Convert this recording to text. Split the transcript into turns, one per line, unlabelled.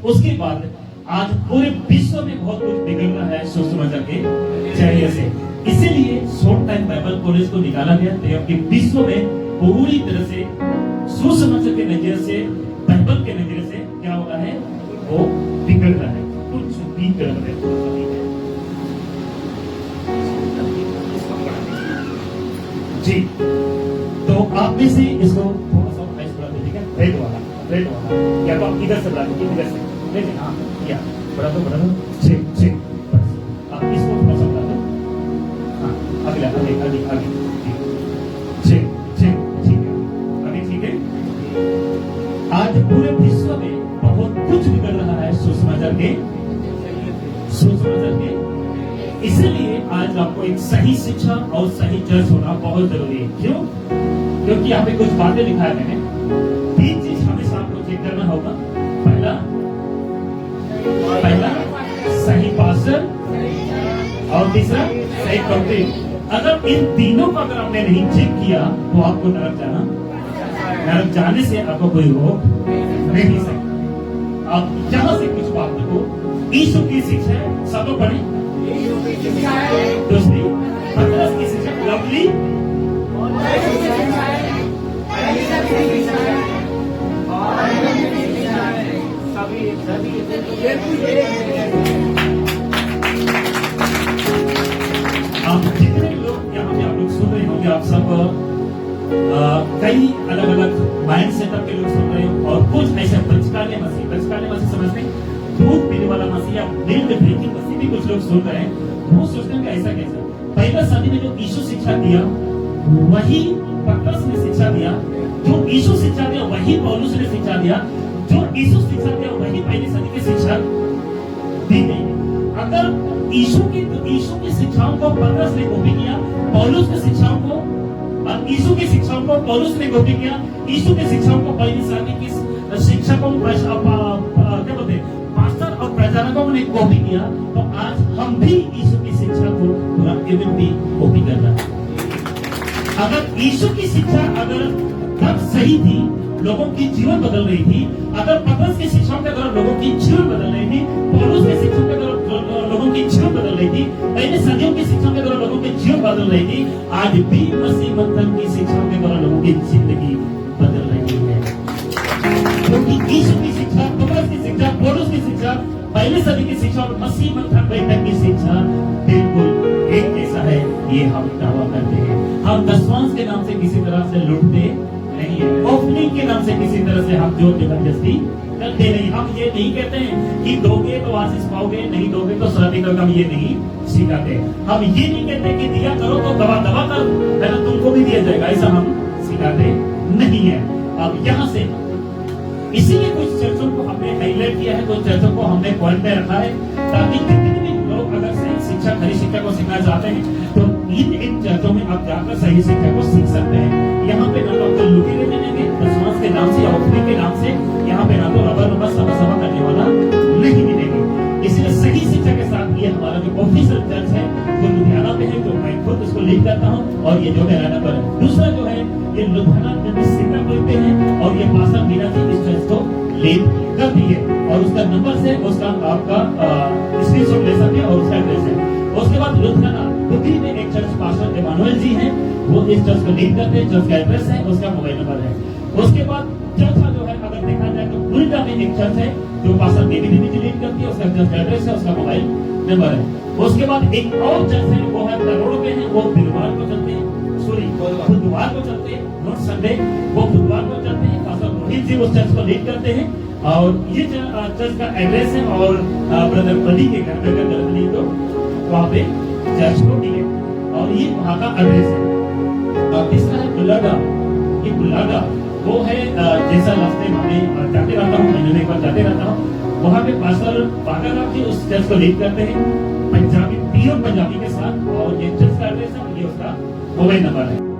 उसके बाद आज पूरे विश्व में बहुत कुछ बिगड़ रहा है सोच समझ के जरिए से, इसीलिए शॉर्ट टाइम बाइबल कॉलेज को निकाला गया ताकि विश्व में पूरी तरह से सोच समझ के नजरिए से, बाइबल के नजरिए से क्या हो रहा है, वो बिगड़ रहा है, कुछ बिगड़ रहा है। जी, तो आप में से इसको थोड़ा सा प्राइस बढ़ा दो, ठीक है, रेड वाला, या तो आप इधर से बढ़ा दीजिए, इधर से, ठीक है, हाँ, या बढ़ा दो, जी, बस, आप इसको थोड़ा सा बढ़ा दो, हाँ, अगला, आगे, जी, ठीक है, अभी ठीक है। आज पूरे विश्व में बहुत कुछ बिगड़ रहा है सोच समझ के, इसलिए आज आपको एक सही शिक्षा और सही चर्च होना बहुत जरूरी है। क्यों? क्योंकि यहाँ पे कुछ बातें लिखा है मैंने, 3 चीज हमेशा आपको चेक करना होगा। पहला सही पास्टर और तीसरा सही डॉक्ट्रिन। अगर इन तीनों को अगर आपने नहीं चेक किया तो आपको नरक जाने से आपको कोई रोक नहीं सकता। आप जहां से कुछ बातों को यीशु की शिक्षा सब लोग पढ़े, दूसरी पतरस की शिक्षा लवली, आप जितने लोग यहाँ पे आप लोग सुन रहे होंगे, आप सब कई अलग अलग माइंड सेटअप के लोग सुन रहे हो, और कुछ ऐसे बचकाने मसीह समझते हैं, दूध पीने वाला मसीह या मिल्क ड्रिंकिंग मसीह भी कुछ लोग सुन रहे हैं। वो सोचते हैं कि ऐसा कैसा। पहला सदी में जो यीशु शिक्षा दिया वही पतरस ने शिक्षा दिया, जो यीशु शिक्षा दिया वही पौलुस ने शिक्षा दिया, जो यीशु शिक्षा दिया वही पहली सदी की शिक्षा दी गई। अगर यीशु की शिक्षाओं को पतरस ने कॉपी किया, पौलुस की शिक्षाओं को, यीशु की शिक्षाओं को पौलुस ने कॉपी किया, यीशु की शिक्षाओं को पहली सदी की शिक्षकों क्या बोलते हैं पास्टर और प्रचारकों ने कॉपी किया, तो आज हम भी यीशु की शिक्षा को पूरा भी कॉपी कर रहे हैं। अगर यीशु की शिक्षा अगर तब सही थी, लोगों की जीवन बदल रही थी, अगर पतरस की शिक्षाओं के द्वारा लोगों की जीवन बदल रही थी, पौलुस की शिक्षाओं के द्वारा लोगों की जीवन बदल रही थी, पहले सदियों की शिक्षाओं के द्वारा लोगों की जीवन बदल रही थी, आज भी मसीह मंथन की शिक्षाओं के द्वारा लोगों की जिंदगी बदल रही है। क्योंकि यीशु की शिक्षा, पतरस की शिक्षा, पौलुस की शिक्षा, पहले सदी की शिक्षा और मसीह मंथन बैठक की शिक्षा बिल्कुल एक जैसा है, ये हम दावा करते हैं। हम दशवांश के नाम से किसी तरह से लुटते नहीं है, ऑफरिंग के नाम से किसी तरह से हम जोर जबरदस्ती करते नहीं। हम ये नहीं कहते हैं कि दोगे तो आशीष पाओगे, नहीं दोगे तो श्राप करोगे, हम ये नहीं सिखाते। हम ये नहीं कहते कि दिया करो तो दबा कर है ना तुमको भी दिया जाएगा, ऐसा हम सिखाते नहीं है। अब यहाँ से इसीलिए कुछ चर्चों को हमने हाईलाइट किया है, कुछ चर्चों को हमने पॉइंट में रखा है, ताकि जितने भी लोग अगर सही शिक्षा, खरी शिक्षा को सीखना चाहते हैं तो इन चर्चों में आप जाकर सही शिक्षा को सीख सकते हैं। यहाँ पे ना तो आपको लुटी रहने देंगे दशवांश के नाम से या ऑफरिंग के नाम से, यहाँ पे ना तो रबर सभा करने वाला नहीं मिलेंगे। इसलिए सही शिक्षा के साथ ये हमारा जो ऑफिशियल चर्च है जो लुधियाना पे है, जो मैं खुद उसको लीड करता हूँ, और ये जो मेरा नंबर है। दूसरा जो है ये लुधियाना पे है, और ये पास्टर मीरा जी इस चर्च को लीड करती है, और उसका नंबर से उसका आपका स्क्रीनशॉट ले सकते हैं और उसका एड्रेस है। उसके बाद लुधियाना बुद्धि में एक चर्च पास्टर इमानुएल जी हैं, वो इस चर्च को लीड करते हैं, चर्च का एड्रेस है, उसका मोबाइल नंबर है। उसके बाद चौथा जो है अगर देखा जाए तो बुरिटा में एक चर्च है जो पास्टर देवी जी लीड करती है, उसका चर्च का एड्रेस है, उसका मोबाइल नंबर है। उसके बाद एक और चर्च है वो है करोड़ों पे है, वो बुधवार को चलते हैं, बुधवार को चलते हैं, नॉट संडे, वो बुधवार को चलते हैं। पास्टर रोहित जी उस चर्च को लीड करते हैं, और ये चर्च का एड्रेस है, और ब्रदर बडी के घर में अगर तो वहाँ पे चर्च को मिले, और ये वहाँ का एड्रेस है। और तीसरा है बुलाडा, ये बुलाडा वो है जैसा रास्ते में जाते रहता हूँ, महीने में एक बार जाते रहता हूँ, वहाँ पे पास्टर बागाराम जी उस चर्च को लीड करते हैं, पंजाबी प्योर पंजाबी के साथ, और ये चर्च का एड्रेस है, ये उसका मोबाइल नंबर है।